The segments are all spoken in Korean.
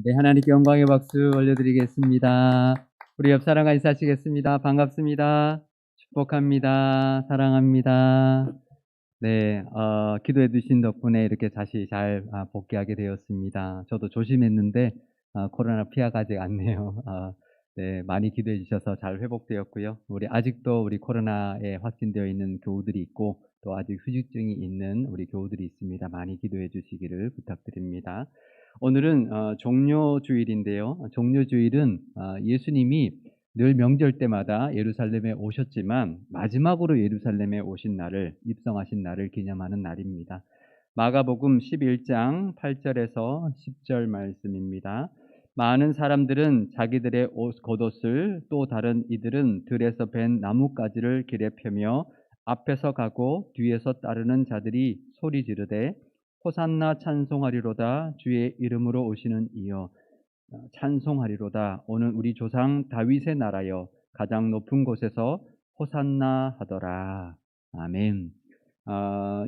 네, 하나님께 영광의 박수 올려드리겠습니다. 우리 옆 사람과 인사하시겠습니다. 반갑습니다. 축복합니다. 사랑합니다. 네, 기도해 주신 덕분에 이렇게 다시 잘 복귀하게 되었습니다. 저도 조심했는데 코로나 피해가지 않네요. 네, 많이 기도해 주셔서 잘 회복되었고요. 아직도 우리 코로나에 확진되어 있는 교우들이 있고 또 아직 후유증이 있는 우리 교우들이 있습니다. 많이 기도해 주시기를 부탁드립니다. 오늘은 종료주일인데요. 종료주일은 예수님이 늘 명절 때마다 예루살렘에 오셨지만 마지막으로 예루살렘에 오신 날을, 입성하신 날을 기념하는 날입니다. 마가복음 11장 8절에서 10절 말씀입니다. 많은 사람들은 자기들의 겉옷을, 또 다른 이들은 들에서 벤 나뭇가지를 길에 펴며 앞에서 가고 뒤에서 따르는 자들이 소리 지르되 호산나 찬송하리로다, 주의 이름으로 오시는 이여 찬송하리로다, 오늘 우리 조상 다윗의 나라여 가장 높은 곳에서 호산나 하더라. 아멘.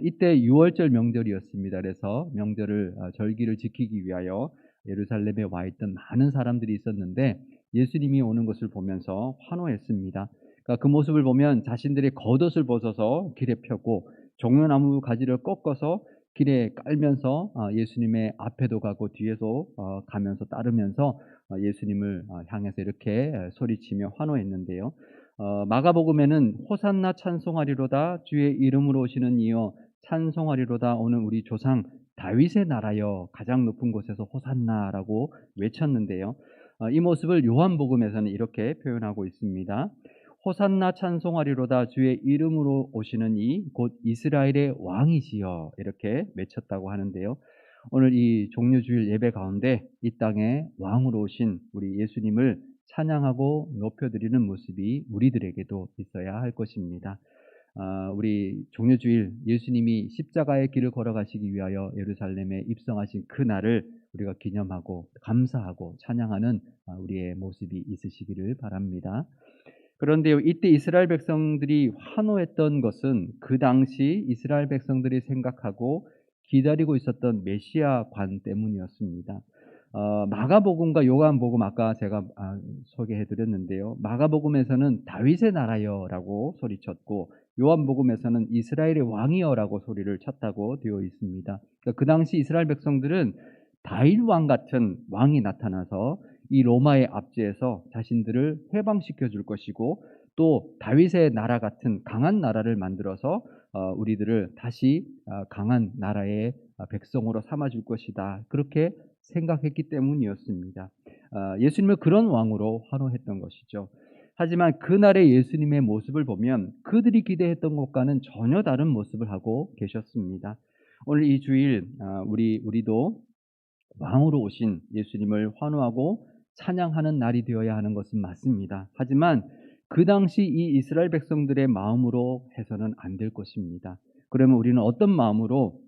이때 유월절 명절이었습니다. 그래서 명절을 절기를 지키기 위하여 예루살렘에 와 있던 많은 사람들이 있었는데 예수님이 오는 것을 보면서 환호했습니다. 그러니까 그 모습을 보면 자신들의 겉옷을 벗어서 길에 펴고 종려나무 가지를 꺾어서 길에 깔면서 예수님의 앞에도 가고 뒤에도 가면서 따르면서 예수님을 향해서 이렇게 소리치며 환호했는데요. 마가복음에는 호산나 찬송하리로다, 주의 이름으로 오시는 이여 찬송하리로다, 오늘 우리 조상 다윗의 나라여 가장 높은 곳에서 호산나라고 외쳤는데요. 이 모습을 요한복음에서는 이렇게 표현하고 있습니다. 호산나 찬송하리로다, 주의 이름으로 오시는 이 곧 이스라엘의 왕이시여, 이렇게 외쳤다고 하는데요. 오늘 이 종료주일 예배 가운데 이 땅에 왕으로 오신 우리 예수님을 찬양하고 높여드리는 모습이 우리들에게도 있어야 할 것입니다. 우리 종료주일 예수님이 십자가의 길을 걸어가시기 위하여 예루살렘에 입성하신 그 날을 우리가 기념하고 감사하고 찬양하는 우리의 모습이 있으시기를 바랍니다. 그런데요, 이때 이스라엘 백성들이 환호했던 것은 그 당시 이스라엘 백성들이 생각하고 기다리고 있었던 메시아 관 때문이었습니다. 마가복음과 요한복음 아까 제가 소개해 드렸는데요. 마가복음에서는 다윗의 나라여라고 소리쳤고 요한복음에서는 이스라엘의 왕이여라고 소리를 쳤다고 되어 있습니다. 그러니까 그 당시 이스라엘 백성들은 다윗 왕 같은 왕이 나타나서 이 로마의 압제에서 자신들을 해방시켜 줄 것이고 또 다윗의 나라 같은 강한 나라를 만들어서 우리들을 다시 강한 나라의 백성으로 삼아 줄 것이다, 그렇게 생각했기 때문이었습니다. 예수님을 그런 왕으로 환호했던 것이죠. 하지만 그날의 예수님의 모습을 보면 그들이 기대했던 것과는 전혀 다른 모습을 하고 계셨습니다. 오늘 이 주일 우리도 왕으로 오신 예수님을 환호하고 찬양하는 날이 되어야 하는 것은 맞습니다. 하지만 그 당시 이 이스라엘 백성들의 마음으로 해서는 안 될 것입니다. 그러면 우리는 어떤 마음으로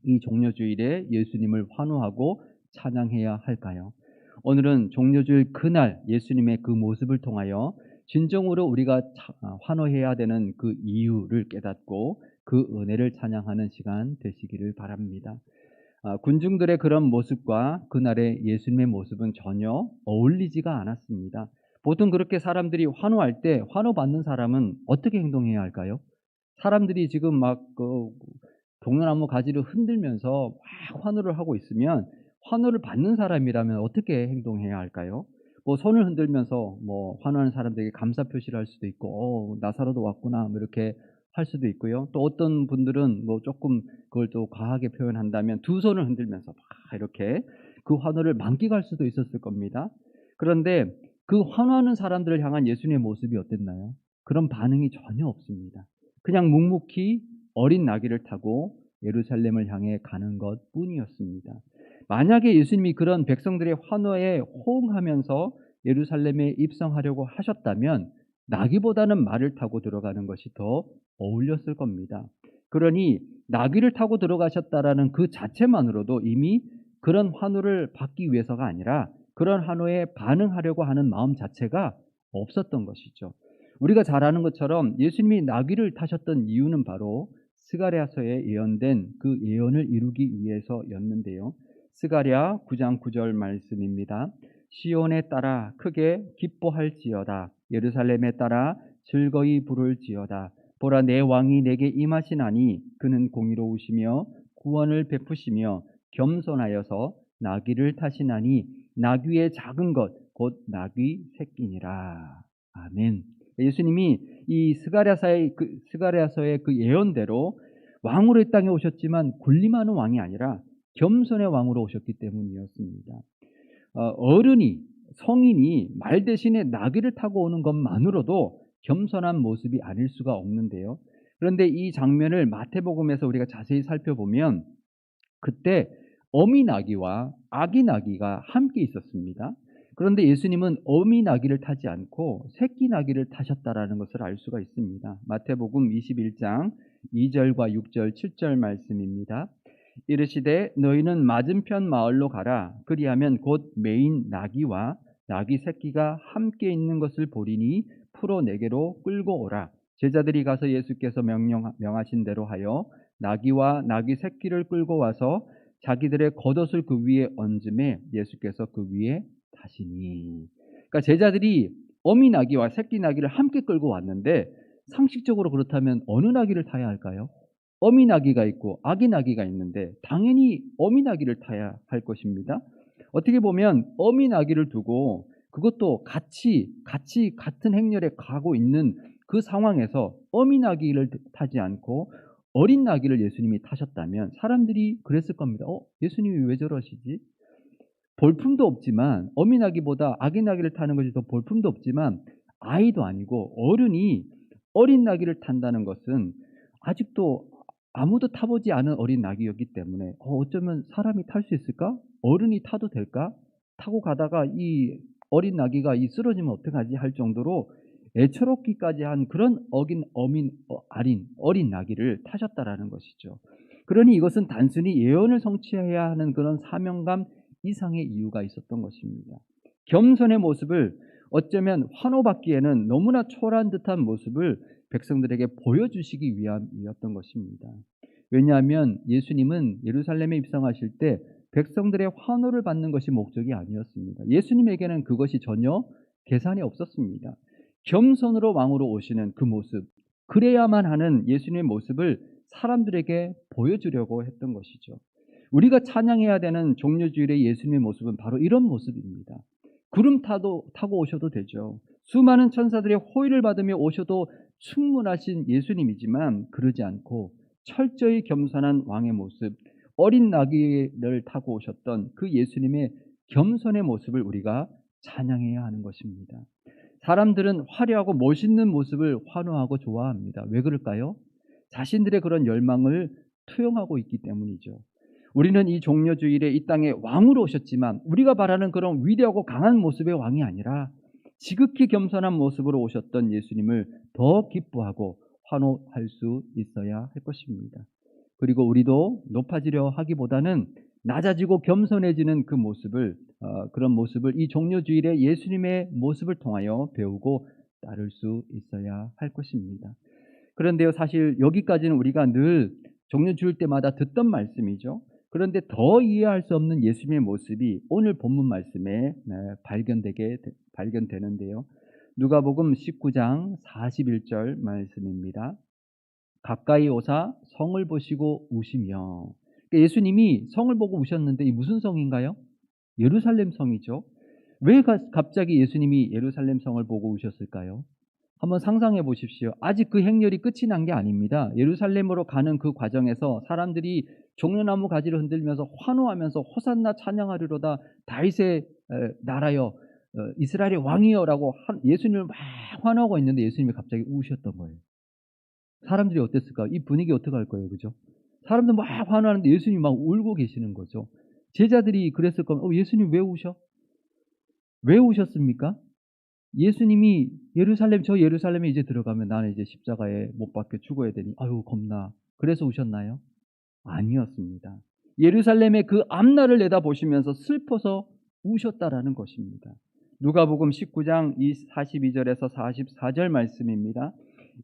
이 종려주일에 예수님을 환호하고 찬양해야 할까요? 오늘은 종려주일 그날 예수님의 그 모습을 통하여 진정으로 우리가 환호해야 되는 그 이유를 깨닫고 그 은혜를 찬양하는 시간 되시기를 바랍니다. 군중들의 그런 모습과 그날의 예수님의 모습은 전혀 어울리지가 않았습니다. 보통 그렇게 사람들이 환호할 때 환호받는 사람은 어떻게 행동해야 할까요? 사람들이 지금 막그 동료나무 가지를 흔들면서 막 환호를 하고 있으면 환호를 받는 사람이라면 어떻게 행동해야 할까요? 뭐 손을 흔들면서 뭐 환호하는 사람들에게 감사 표시를 할 수도 있고, 나사로도 왔구나, 뭐 이렇게 할 수도 있고요. 또 어떤 분들은 뭐 조금 그걸 또 과하게 표현한다면 두 손을 흔들면서 막 이렇게 그 환호를 만끽할 수도 있었을 겁니다. 그런데 그 환호하는 사람들을 향한 예수님의 모습이 어땠나요? 그런 반응이 전혀 없습니다. 그냥 묵묵히 어린 나귀를 타고 예루살렘을 향해 가는 것뿐이었습니다. 만약에 예수님이 그런 백성들의 환호에 호응하면서 예루살렘에 입성하려고 하셨다면 나귀보다는 말을 타고 들어가는 것이 더 어울렸을 겁니다. 그러니 나귀를 타고 들어가셨다라는 그 자체만으로도 이미 그런 환호를 받기 위해서가 아니라 그런 환호에 반응하려고 하는 마음 자체가 없었던 것이죠. 우리가 잘 아는 것처럼 예수님이 나귀를 타셨던 이유는 바로 스가랴서에 예언된 그 예언을 이루기 위해서였는데요. 스가랴 9장 9절 말씀입니다. 시온에 따라 크게 기뻐할지어다. 예루살렘에 따라 즐거이 부를지어다. 보라, 내 왕이 내게 임하시나니 그는 공의로우시며 구원을 베푸시며 겸손하여서 나귀를 타시나니 나귀의 작은 것 곧 나귀 새끼니라. 아멘. 예수님이 이 스가랴서의 그 예언대로 왕으로 이 땅에 오셨지만 군림하는 왕이 아니라 겸손의 왕으로 오셨기 때문이었습니다. 어른이, 성인이 말 대신에 나귀를 타고 오는 것만으로도 겸손한 모습이 아닐 수가 없는데요. 그런데 이 장면을 마태복음에서 우리가 자세히 살펴보면 그때 어미 나귀와 아기 나귀가 함께 있었습니다. 그런데 예수님은 어미 나귀를 타지 않고 새끼 나귀를 타셨다라는 것을 알 수가 있습니다. 마태복음 21장 2절과 6절, 7절 말씀입니다. 이르시되 너희는 맞은편 마을로 가라. 그리하면 곧 매인 나귀와 나귀 새끼가 함께 있는 것을 보리니 풀어 내게로 끌고 오라. 제자들이 가서 예수께서 명하신 대로 하여 나귀와 나귀 새끼를 끌고 와서 자기들의 겉옷을 그 위에 얹음에 예수께서 그 위에 타시니. 그러니까 제자들이 어미 나귀와 새끼 나귀를 함께 끌고 왔는데 상식적으로 그렇다면 어느 나귀를 타야 할까요? 어미 나귀가 있고 아기 나귀가 있는데 당연히 어미 나귀를 타야 할 것입니다. 어떻게 보면 어미 나귀를 두고 그것도 같이 같은 행렬에 가고 있는 그 상황에서 어미 나귀를 타지 않고 어린 나귀를 예수님이 타셨다면 사람들이 그랬을 겁니다. 예수님이 왜 저러시지? 볼품도 없지만 어미 나귀보다 아기 나귀를 타는 것이 더 볼품도 없지만 아이도 아니고 어른이 어린 나귀를 탄다는 것은 아직도 아무도 타보지 않은 어린 나귀였기 때문에 어쩌면 사람이 탈 수 있을까? 어른이 타도 될까? 타고 가다가 이 어린 나귀가 쓰러지면 어떡하지? 할 정도로 애처롭기까지 한 그런 어린 나귀를 타셨다라는 것이죠. 그러니 이것은 단순히 예언을 성취해야 하는 그런 사명감 이상의 이유가 있었던 것입니다. 겸손의 모습을 어쩌면 환호받기에는 너무나 초라한 듯한 모습을 백성들에게 보여주시기 위함이었던 것입니다. 왜냐하면 예수님은 예루살렘에 입성하실 때 백성들의 환호를 받는 것이 목적이 아니었습니다. 예수님에게는 그것이 전혀 계산이 없었습니다. 겸손으로 왕으로 오시는 그 모습, 그래야만 하는 예수님의 모습을 사람들에게 보여주려고 했던 것이죠. 우리가 찬양해야 되는 종려주일의 예수님의 모습은 바로 이런 모습입니다. 구름 타고 오셔도 되죠. 수많은 천사들의 호의를 받으며 오셔도 충분하신 예수님이지만 그러지 않고 철저히 겸손한 왕의 모습, 어린 나귀를 타고 오셨던 그 예수님의 겸손의 모습을 우리가 찬양해야 하는 것입니다. 사람들은 화려하고 멋있는 모습을 환호하고 좋아합니다. 왜 그럴까요? 자신들의 그런 열망을 투영하고 있기 때문이죠. 우리는 이 종려주일에 이 땅에 왕으로 오셨지만 우리가 바라는 그런 위대하고 강한 모습의 왕이 아니라 지극히 겸손한 모습으로 오셨던 예수님을 더 기뻐하고 환호할 수 있어야 할 것입니다. 그리고 우리도 높아지려 하기보다는 낮아지고 겸손해지는 그 모습을 그런 모습을 이 종려주일에 예수님의 모습을 통하여 배우고 따를 수 있어야 할 것입니다. 그런데요, 사실 여기까지는 우리가 늘 종려주일 때마다 듣던 말씀이죠. 그런데 더 이해할 수 없는 예수님의 모습이 오늘 본문 말씀에 발견되는데요. 누가복음 19장 41절 말씀입니다. 가까이 오사 성을 보시고 우시며. 그러니까 예수님이 성을 보고 우셨는데 이 무슨 성인가요? 예루살렘 성이죠. 왜 갑자기 예수님이 예루살렘 성을 보고 우셨을까요? 한번 상상해 보십시오. 아직 그 행렬이 끝이 난 게 아닙니다. 예루살렘으로 가는 그 과정에서 사람들이 종려나무 가지를 흔들면서 환호하면서 호산나 찬양하리로다 다윗의 나라여 이스라엘의 왕이여라고 예수님을 막 환호하고 있는데 예수님이 갑자기 우셨던 거예요. 사람들이 어땠을까? 이 분위기 어떻게 할 거예요? 그죠? 사람들 막 환호하는데 예수님이 막 울고 계시는 거죠. 제자들이 그랬을 거면 예수님 왜 우셔? 왜 우셨습니까? 예수님이 저 예루살렘에 이제 들어가면 나는 이제 십자가에 못 박혀 죽어야 되니 아유 겁나. 그래서 우셨나요? 아니었습니다. 예루살렘의 그 앞날을 내다보시면서 슬퍼서 우셨다라는 것입니다. 누가복음 19장 42절에서 44절 말씀입니다.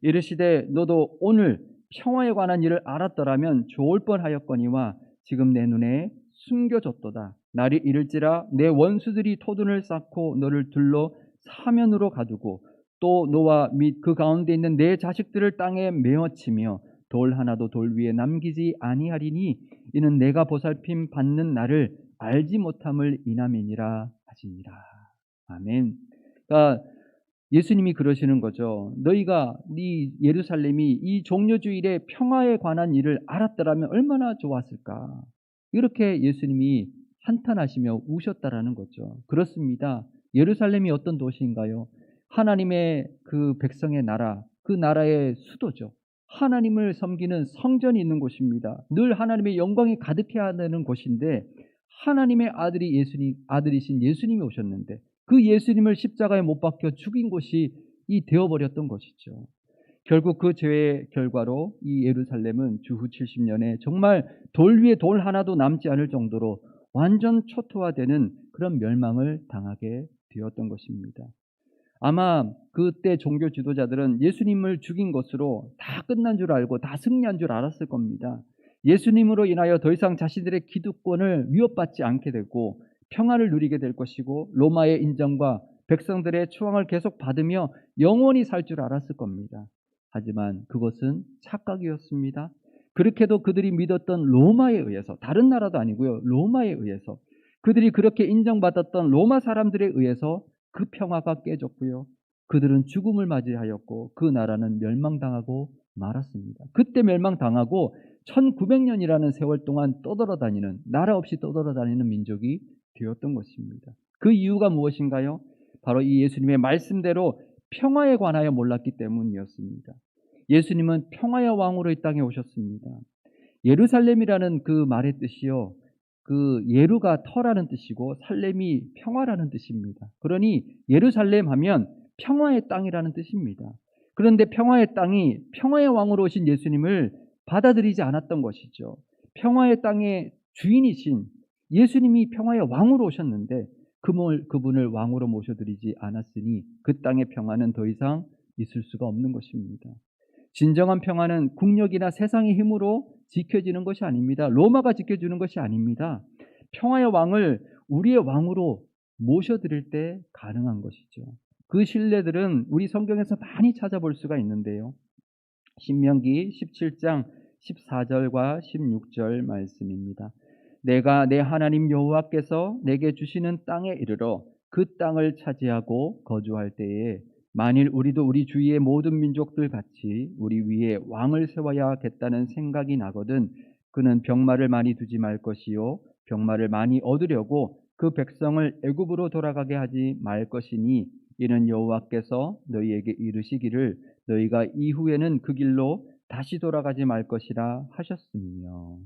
이르시되 너도 오늘 평화에 관한 일을 알았더라면 좋을 뻔하였거니와 지금 내 눈에 숨겨졌도다. 날이 이를지라 내 원수들이 토둔을 쌓고 너를 둘러 사면으로 가두고 또 너와 및 그 가운데 있는 내 자식들을 땅에 메어치며 돌 하나도 돌 위에 남기지 아니하리니 이는 내가 보살핌 받는 나를 알지 못함을 인함이니라 하시니라. 아멘. 그러니까 예수님이 그러시는 거죠. 너희가 이 예루살렘이 이 종려주일의 평화에 관한 일을 알았더라면 얼마나 좋았을까. 이렇게 예수님이 한탄하시며 우셨다라는 거죠. 그렇습니다. 예루살렘이 어떤 도시인가요? 하나님의 그 백성의 나라, 그 나라의 수도죠. 하나님을 섬기는 성전이 있는 곳입니다. 늘 하나님의 영광이 가득해야 되는 곳인데 하나님의 아들이신 예수님이 오셨는데 그 예수님을 십자가에 못 박혀 죽인 곳이 이 되어버렸던 것이죠. 결국 그 죄의 결과로 이 예루살렘은 주후 70년에 정말 돌 위에 돌 하나도 남지 않을 정도로 완전 초토화되는 그런 멸망을 당하게 되었던 것입니다. 아마 그때 종교 지도자들은 예수님을 죽인 것으로 다 끝난 줄 알고 다 승리한 줄 알았을 겁니다. 예수님으로 인하여 더 이상 자신들의 기득권을 위협받지 않게 되고 평화를 누리게 될 것이고 로마의 인정과 백성들의 추앙을 계속 받으며 영원히 살 줄 알았을 겁니다. 하지만 그것은 착각이었습니다. 그렇게도 그들이 믿었던 로마에 의해서, 다른 나라도 아니고요, 로마에 의해서, 그들이 그렇게 인정받았던 로마 사람들에 의해서 그 평화가 깨졌고요. 그들은 죽음을 맞이하였고 그 나라는 멸망당하고 말았습니다. 그때 멸망당하고 1900년이라는 세월 동안 떠돌아다니는, 나라 없이 떠돌아다니는 민족이 되었던 것입니다. 그 이유가 무엇인가요? 바로 이 예수님의 말씀대로 평화에 관하여 몰랐기 때문이었습니다. 예수님은 평화의 왕으로 이 땅에 오셨습니다. 예루살렘이라는 그 말의 뜻이요, 그 예루가 터라는 뜻이고 살렘이 평화라는 뜻입니다. 그러니 예루살렘 하면 평화의 땅이라는 뜻입니다. 그런데 평화의 땅이 평화의 왕으로 오신 예수님을 받아들이지 않았던 것이죠. 평화의 땅의 주인이신 예수님이 평화의 왕으로 오셨는데 그분을 왕으로 모셔드리지 않았으니 그 땅의 평화는 더 이상 있을 수가 없는 것입니다. 진정한 평화는 국력이나 세상의 힘으로 지켜지는 것이 아닙니다. 로마가 지켜주는 것이 아닙니다. 평화의 왕을 우리의 왕으로 모셔드릴 때 가능한 것이죠. 그 신뢰들은 우리 성경에서 많이 찾아볼 수가 있는데요. 신명기 17장 14절과 16절 말씀입니다. 내가 내 하나님 여호와께서 내게 주시는 땅에 이르러 그 땅을 차지하고 거주할 때에 만일 우리도 우리 주위의 모든 민족들 같이 우리 위에 왕을 세워야겠다는 생각이 나거든 그는 병마를 많이 두지 말 것이요 병마를 많이 얻으려고 그 백성을 애굽으로 돌아가게 하지 말 것이니 이는 여호와께서 너희에게 이르시기를 너희가 이후에는 그 길로 다시 돌아가지 말 것이라 하셨으며.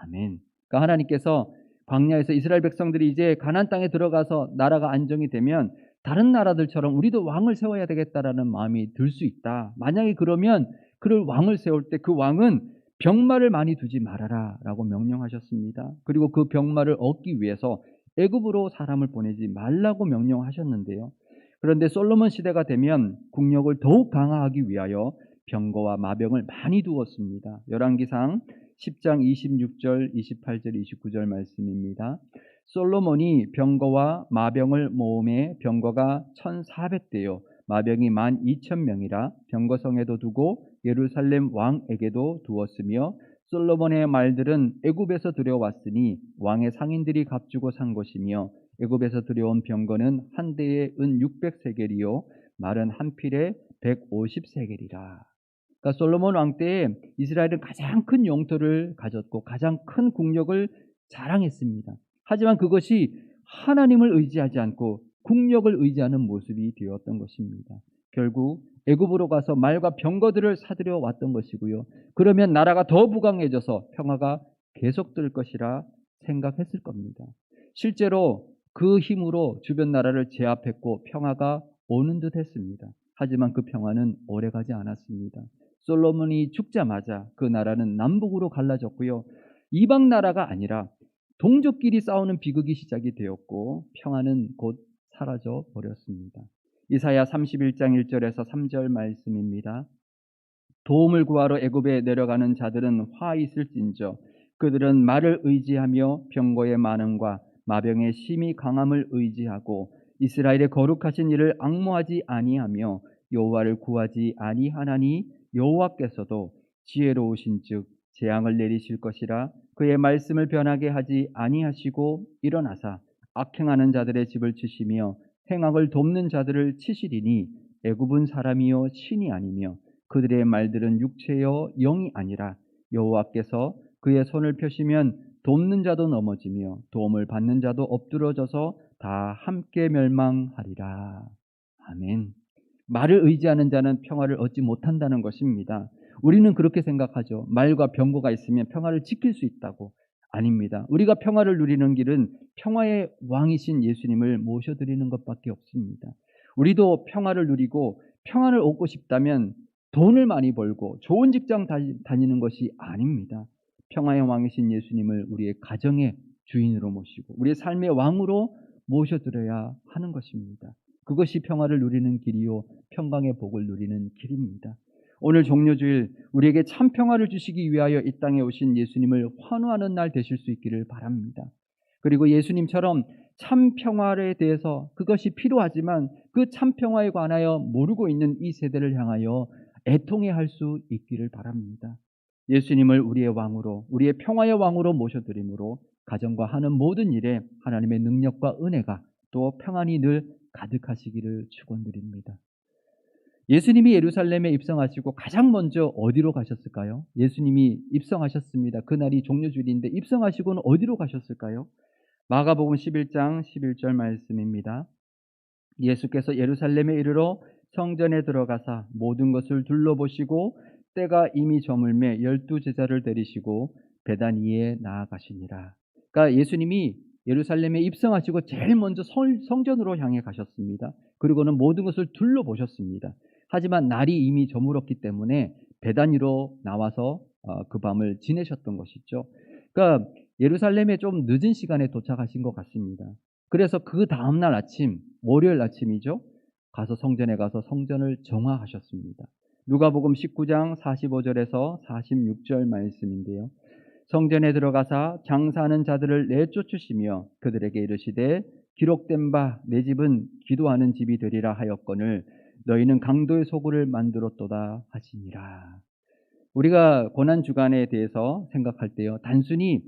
아멘. 그러니까 하나님께서 광야에서 이스라엘 백성들이 이제 가나안 땅에 들어가서 나라가 안정이 되면 다른 나라들처럼 우리도 왕을 세워야 되겠다라는 마음이 들 수 있다. 만약에 그러면 그를 왕을 세울 때 그 왕은 병마를 많이 두지 말아라 라고 명령하셨습니다. 그리고 그 병마를 얻기 위해서 애굽으로 사람을 보내지 말라고 명령하셨는데요. 그런데 솔로몬 시대가 되면 국력을 더욱 강화하기 위하여 병거와 마병을 많이 두었습니다. 열왕기상 10장 26절, 28절, 29절 말씀입니다. 솔로몬이 병거와 마병을 모음해 병거가 1,400대요 마병이 12,000명이라 병거성에도 두고 예루살렘 왕에게도 두었으며 솔로몬의 말들은 애굽에서 들여왔으니 왕의 상인들이 값주고 산 것이며 애굽에서 들여온 병거는 한 대에 은 600세겔이요 말은 한 필에 150세겔이라. 그러니까 솔로몬 왕 때에 이스라엘은 가장 큰 영토를 가졌고 가장 큰 국력을 자랑했습니다. 하지만 그것이 하나님을 의지하지 않고 국력을 의지하는 모습이 되었던 것입니다. 결국 애굽으로 가서 말과 병거들을 사들여 왔던 것이고요. 그러면 나라가 더 부강해져서 평화가 계속될 것이라 생각했을 겁니다. 실제로 그 힘으로 주변 나라를 제압했고 평화가 오는 듯 했습니다. 하지만 그 평화는 오래가지 않았습니다. 솔로몬이 죽자마자 그 나라는 남북으로 갈라졌고요. 이방 나라가 아니라 동족끼리 싸우는 비극이 시작이 되었고 평화는 곧 사라져 버렸습니다. 이사야 31장 1절에서 3절 말씀입니다. 도움을 구하러 애굽에 내려가는 자들은 화 있을진저 그들은 말을 의지하며 병거의 많음과 마병의 심히 강함을 의지하고 이스라엘의 거룩하신 이를 앙모하지 아니하며 여호와를 구하지 아니하나니 여호와께서도 지혜로우신즉 재앙을 내리실 것이라 그의 말씀을 변하게 하지 아니하시고 일어나사 악행하는 자들의 집을 치시며 행악을 돕는 자들을 치시리니 애굽은 사람이요 신이 아니며 그들의 말들은 육체요 영이 아니라 여호와께서 그의 손을 펴시면 돕는 자도 넘어지며 도움을 받는 자도 엎드러져서 다 함께 멸망하리라. 아멘. 말을 의지하는 자는 평화를 얻지 못한다는 것입니다. 우리는 그렇게 생각하죠. 말과 병거가 있으면 평화를 지킬 수 있다고. 아닙니다. 우리가 평화를 누리는 길은 평화의 왕이신 예수님을 모셔드리는 것밖에 없습니다. 우리도 평화를 누리고 평화를 얻고 싶다면 돈을 많이 벌고 좋은 직장 다니는 것이 아닙니다. 평화의 왕이신 예수님을 우리의 가정의 주인으로 모시고 우리의 삶의 왕으로 모셔드려야 하는 것입니다. 그것이 평화를 누리는 길이요 평강의 복을 누리는 길입니다. 오늘 종료주일 우리에게 참 평화를 주시기 위하여 이 땅에 오신 예수님을 환호하는 날 되실 수 있기를 바랍니다. 그리고 예수님처럼 참 평화에 대해서 그것이 필요하지만 그 참 평화에 관하여 모르고 있는 이 세대를 향하여 애통해 할 수 있기를 바랍니다. 예수님을 우리의 왕으로 우리의 평화의 왕으로 모셔드림으로 가정과 하는 모든 일에 하나님의 능력과 은혜가 또 평안이 늘 가득하시기를 축원드립니다. 예수님이 예루살렘에 입성하시고 가장 먼저 어디로 가셨을까요? 예수님이 입성하셨습니다. 그날이 종료주일인데 입성하시고는 어디로 가셨을까요? 마가복음 11장 11절 말씀입니다. 예수께서 예루살렘에 이르러 성전에 들어가사 모든 것을 둘러보시고 때가 이미 저물매 12제자를 데리시고 베다니에 나아가시니라. 그러니까 예수님이 예루살렘에 입성하시고 제일 먼저 성전으로 향해 가셨습니다. 그리고는 모든 것을 둘러보셨습니다. 하지만 날이 이미 저물었기 때문에 베다니로 나와서 그 밤을 지내셨던 것이죠. 그러니까 예루살렘에 좀 늦은 시간에 도착하신 것 같습니다. 그래서 그 다음날 아침, 월요일 아침이죠. 가서 성전에 가서 성전을 정화하셨습니다. 누가복음 19장 45절에서 46절 말씀인데요. 성전에 들어가사 장사하는 자들을 내쫓으시며 그들에게 이르시되 기록된 바 내 집은 기도하는 집이 되리라 하였거늘 너희는 강도의 소굴을 만들었도다 하시니라. 우리가 고난주간에 대해서 생각할 때요. 단순히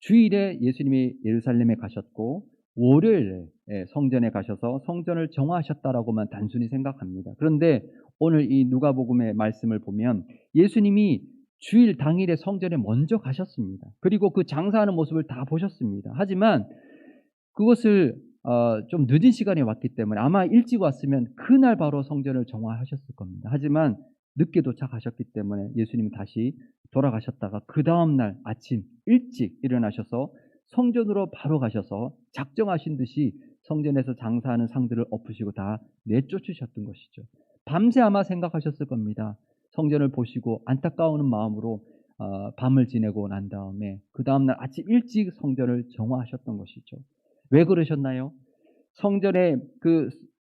주일에 예수님이 예루살렘에 가셨고 월요일에 성전에 가셔서 성전을 정화하셨다라고만 단순히 생각합니다. 그런데 오늘 이 누가복음의 말씀을 보면 예수님이 주일 당일에 성전에 먼저 가셨습니다. 그리고 그 장사하는 모습을 다 보셨습니다. 하지만 그것을 좀 늦은 시간에 왔기 때문에 아마 일찍 왔으면 그날 바로 성전을 정화하셨을 겁니다. 하지만 늦게 도착하셨기 때문에 예수님은 다시 돌아가셨다가 그 다음날 아침 일찍 일어나셔서 성전으로 바로 가셔서 작정하신 듯이 성전에서 장사하는 상들을 엎으시고 다 내쫓으셨던 것이죠. 밤새 아마 생각하셨을 겁니다. 성전을 보시고 안타까운 마음으로 밤을 지내고 난 다음에 그 다음날 아침 일찍 성전을 정화하셨던 것이죠. 왜 그러셨나요? 성전에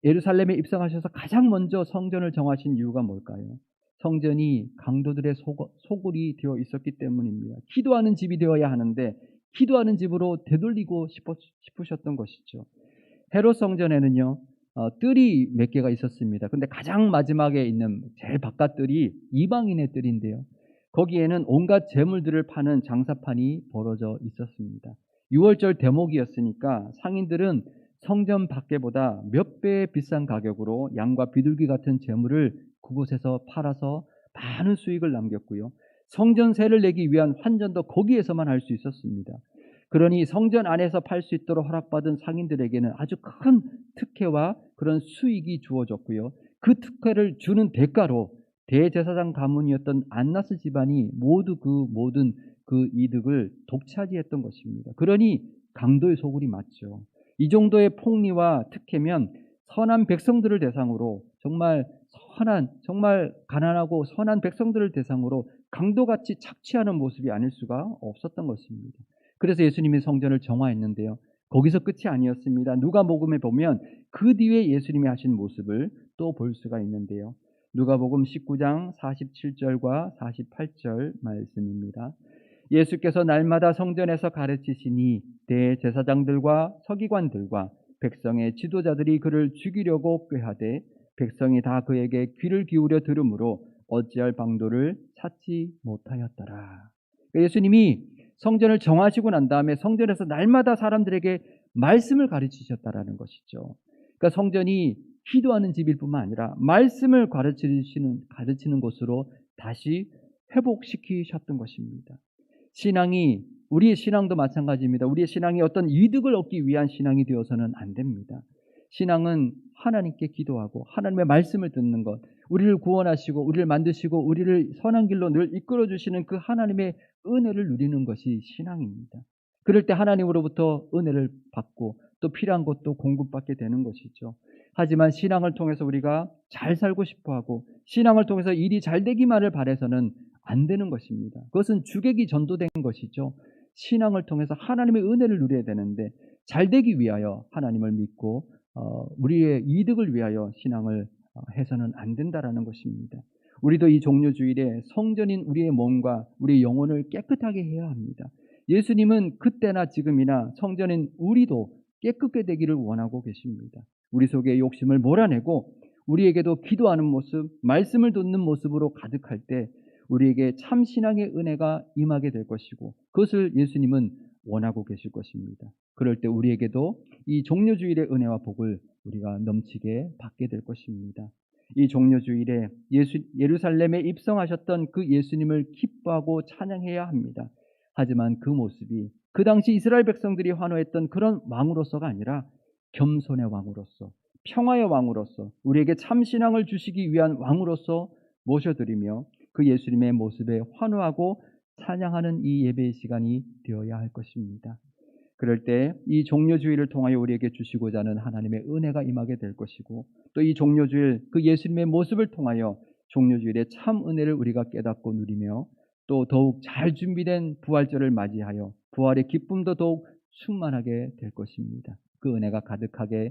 예루살렘에 입성하셔서 가장 먼저 성전을 정하신 이유가 뭘까요? 성전이 강도들의 소굴이 되어 있었기 때문입니다. 기도하는 집이 되어야 하는데 기도하는 집으로 되돌리고 싶으셨던 것이죠. 헤롯 성전에는요 뜰이 몇 개가 있었습니다. 근데 가장 마지막에 있는 제일 바깥 뜰이 이방인의 뜰인데요. 거기에는 온갖 재물들을 파는 장사판이 벌어져 있었습니다. 6월절 대목이었으니까 상인들은 성전 밖에보다 몇 배의 비싼 가격으로 양과 비둘기 같은 재물을 그곳에서 팔아서 많은 수익을 남겼고요. 성전세를 내기 위한 환전도 거기에서만 할 수 있었습니다. 그러니 성전 안에서 팔 수 있도록 허락받은 상인들에게는 아주 큰 특혜와 그런 수익이 주어졌고요. 그 특혜를 주는 대가로 대제사장 가문이었던 안나스 집안이 모두 그 모든 그 이득을 독차지했던 것입니다. 그러니 강도의 소굴이 맞죠. 이 정도의 폭리와 특혜면 선한 백성들을 대상으로 정말 가난하고 선한 백성들을 대상으로 강도같이 착취하는 모습이 아닐 수가 없었던 것입니다. 그래서 예수님이 성전을 정화했는데요. 거기서 끝이 아니었습니다. 누가복음에 보면 그 뒤에 예수님이 하신 모습을 또 볼 수가 있는데요. 누가복음 19장 47절과 48절 말씀입니다. 예수께서 날마다 성전에서 가르치시니 대제사장들과 서기관들과 백성의 지도자들이 그를 죽이려고 꾀하되 백성이 다 그에게 귀를 기울여 들으므로 어찌할 방도를 찾지 못하였더라. 예수님이 성전을 정하시고 난 다음에 성전에서 날마다 사람들에게 말씀을 가르치셨다라는 것이죠. 그러니까 성전이 기도하는 집일 뿐만 아니라 말씀을 가르치는 곳으로 다시 회복시키셨던 것입니다. 신앙이, 우리의 신앙도 마찬가지입니다. 우리의 신앙이 어떤 이득을 얻기 위한 신앙이 되어서는 안 됩니다. 신앙은 하나님께 기도하고 하나님의 말씀을 듣는 것, 우리를 구원하시고 우리를 만드시고 우리를 선한 길로 늘 이끌어 주시는 그 하나님의 은혜를 누리는 것이 신앙입니다. 그럴 때 하나님으로부터 은혜를 받고 또 필요한 것도 공급받게 되는 것이죠. 하지만 신앙을 통해서 우리가 잘 살고 싶어하고 신앙을 통해서 일이 잘 되기만을 바라서는 안 되는 것입니다. 그것은 주객이 전도된 것이죠. 신앙을 통해서 하나님의 은혜를 누려야 되는데 잘 되기 위하여 하나님을 믿고 우리의 이득을 위하여 신앙을 해서는 안 된다라는 것입니다. 우리도 이 종료주일에 성전인 우리의 몸과 우리의 영혼을 깨끗하게 해야 합니다. 예수님은 그때나 지금이나 성전인 우리도 깨끗게 되기를 원하고 계십니다. 우리 속에 욕심을 몰아내고 우리에게도 기도하는 모습, 말씀을 듣는 모습으로 가득할 때 우리에게 참 신앙의 은혜가 임하게 될 것이고 그것을 예수님은 원하고 계실 것입니다. 그럴 때 우리에게도 이 종료주일의 은혜와 복을 우리가 넘치게 받게 될 것입니다. 이 종료주일에 예루살렘에 입성하셨던 그 예수님을 기뻐하고 찬양해야 합니다. 하지만 그 모습이 그 당시 이스라엘 백성들이 환호했던 그런 왕으로서가 아니라 겸손의 왕으로서, 평화의 왕으로서, 우리에게 참 신앙을 주시기 위한 왕으로서 모셔드리며 그 예수님의 모습에 환호하고 찬양하는 이 예배의 시간이 되어야 할 것입니다. 그럴 때 이 종료주일을 통하여 우리에게 주시고자 하는 하나님의 은혜가 임하게 될 것이고 또 이 종료주일 그 예수님의 모습을 통하여 종료주일의 참 은혜를 우리가 깨닫고 누리며 또 더욱 잘 준비된 부활절을 맞이하여 부활의 기쁨도 더욱 충만하게 될 것입니다. 그 은혜가 가득하게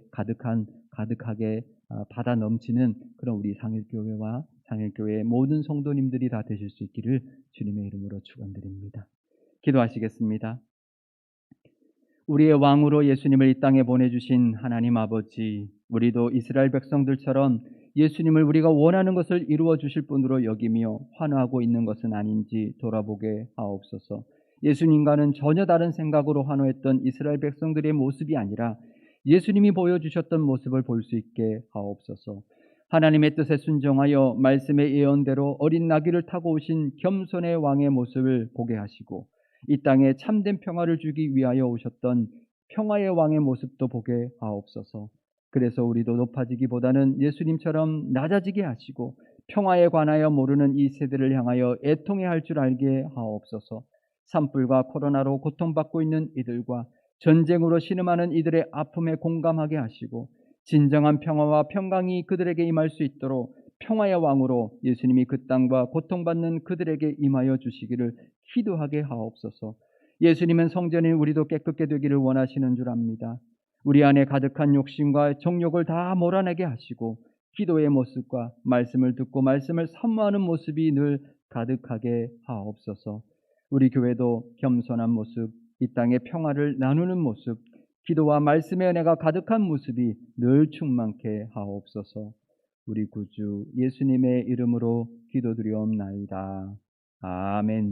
받아 넘치는 그런 우리 상일교회와 상일교회의 모든 성도님들이 다 되실 수 있기를 주님의 이름으로 축원드립니다. 기도하시겠습니다. 우리의 왕으로 예수님을 이 땅에 보내주신 하나님 아버지, 우리도 이스라엘 백성들처럼 예수님을 우리가 원하는 것을 이루어 주실 분으로 여기며 환호하고 있는 것은 아닌지 돌아보게 하옵소서. 예수님과는 전혀 다른 생각으로 환호했던 이스라엘 백성들의 모습이 아니라 예수님이 보여주셨던 모습을 볼 수 있게 하옵소서. 하나님의 뜻에 순종하여 말씀의 예언대로 어린 나귀를 타고 오신 겸손의 왕의 모습을 보게 하시고 이 땅에 참된 평화를 주기 위하여 오셨던 평화의 왕의 모습도 보게 하옵소서. 그래서 우리도 높아지기보다는 예수님처럼 낮아지게 하시고 평화에 관하여 모르는 이 세대를 향하여 애통해야 할 줄 알게 하옵소서. 산불과 코로나로 고통받고 있는 이들과 전쟁으로 신음하는 이들의 아픔에 공감하게 하시고 진정한 평화와 평강이 그들에게 임할 수 있도록 평화의 왕으로 예수님이 그 땅과 고통받는 그들에게 임하여 주시기를 기도하게 하옵소서. 예수님은 성전인 우리도 깨끗게 되기를 원하시는 줄 압니다. 우리 안에 가득한 욕심과 정욕을 다 몰아내게 하시고 기도의 모습과 말씀을 듣고 말씀을 사모하는 모습이 늘 가득하게 하옵소서. 우리 교회도 겸손한 모습, 이 땅의 평화를 나누는 모습, 기도와 말씀의 은혜가 가득한 모습이 늘 충만케 하옵소서. 우리 구주 예수님의 이름으로 기도드리옵나이다. 아멘.